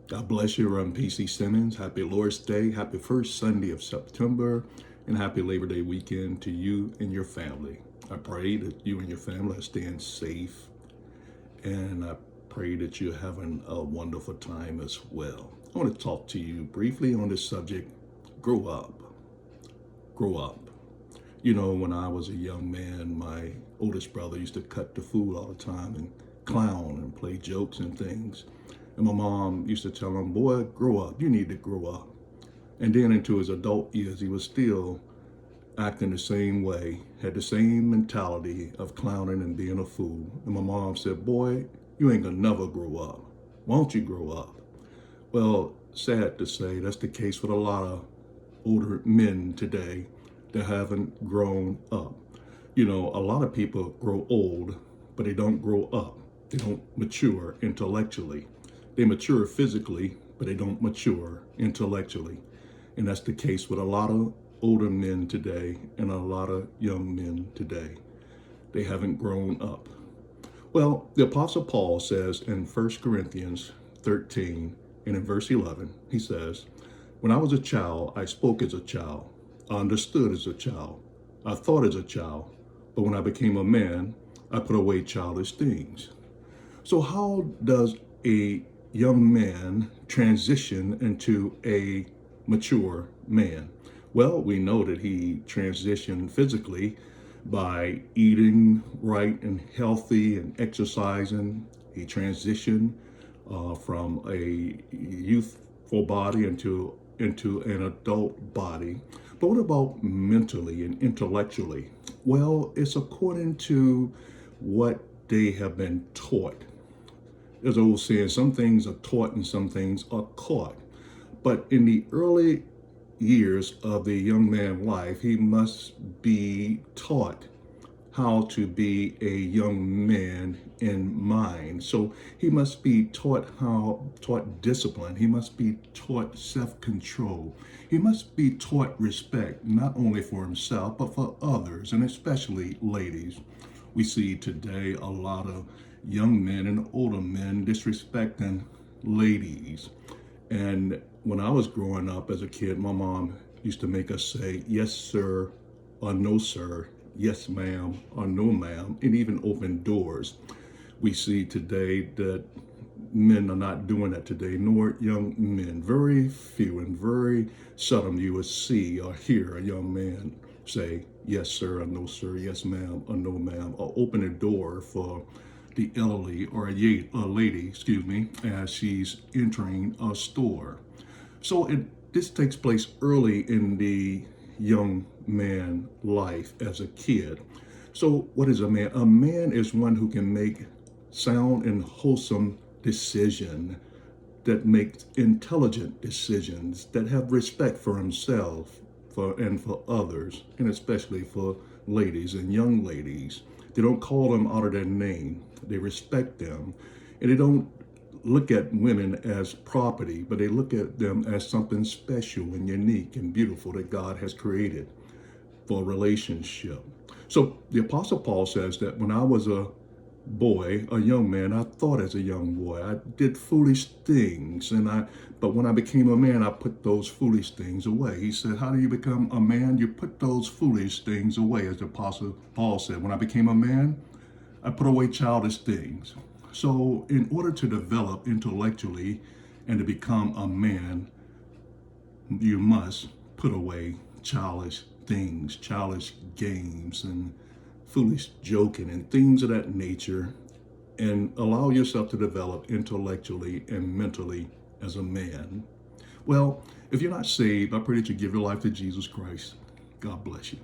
God bless you. I'm PC Simmons. Happy Lord's Day. Happy first Sunday of September. And happy Labor Day weekend to you and your family. I pray that you and your family are staying safe. And I pray that you're having a wonderful time as well. I want to talk to you briefly on this subject. Grow up. Grow up. You know, when I was a young man, my oldest brother used to cut the food all the time and clown and play jokes and things. And my mom used to tell him, boy, grow up. You need to grow up. And then into his adult years, he was still acting the same way, had the same mentality of clowning and being a fool. And my mom said, boy, you ain't gonna never grow up. Why don't you grow up? Well, sad to say, that's the case with a lot of older men today that haven't grown up. You know, a lot of people grow old, but they don't grow up. They don't mature intellectually. They mature physically, but they don't mature intellectually. And that's the case with a lot of older men today and a lot of young men today. They haven't grown up. Well, the Apostle Paul says in 1 Corinthians 13 and in verse 11, he says, when I was a child, I spoke as a child. I understood as a child. I thought as a child. But when I became a man, I put away childish things. So how does a young man transition into a mature man? Well, we know that he transitioned physically by eating right and healthy and exercising. He transitioned from a youthful body into an adult body. But what about mentally and intellectually? Well, it's according to what they have been taught. There's an old saying, some things are taught and some things are caught. But in the early years of the young man's life, he must be taught how to be a young man in mind. So he must be taught discipline. He must be taught self-control. He must be taught respect, not only for himself, but for others, and especially ladies. We see today a lot of young men and older men disrespecting ladies. And when I was growing up as a kid, my mom used to make us say, yes, sir, or no, sir, yes, ma'am, or no, ma'am, and even open doors. We see today that men are not doing that today, nor young men. Very few and very seldom you will see or hear a young man say, yes, sir, or no, sir, yes, ma'am, or no, ma'am, or open a door for the elderly or a lady, as she's entering a store. So this takes place early in the young man life as a kid. So what is a man? A man is one who can make sound and wholesome decision, that makes intelligent decisions, that have respect for himself and for others, and especially for ladies and young ladies. They don't call them out of their name. They respect them. And they don't look at women as property, but they look at them as something special and unique and beautiful that God has created for a relationship. So the Apostle Paul says that when I was a boy, a young man, I thought as a young boy. I did foolish things, but when I became a man, I put those foolish things away. He said, how do you become a man? You put those foolish things away, as the Apostle Paul said. When I became a man, I put away childish things. So in order to develop intellectually and to become a man, you must put away childish things, childish games and foolish joking and things of that nature, and allow yourself to develop intellectually and mentally as a man. Well, if you're not saved, I pray that you give your life to Jesus Christ. God bless you.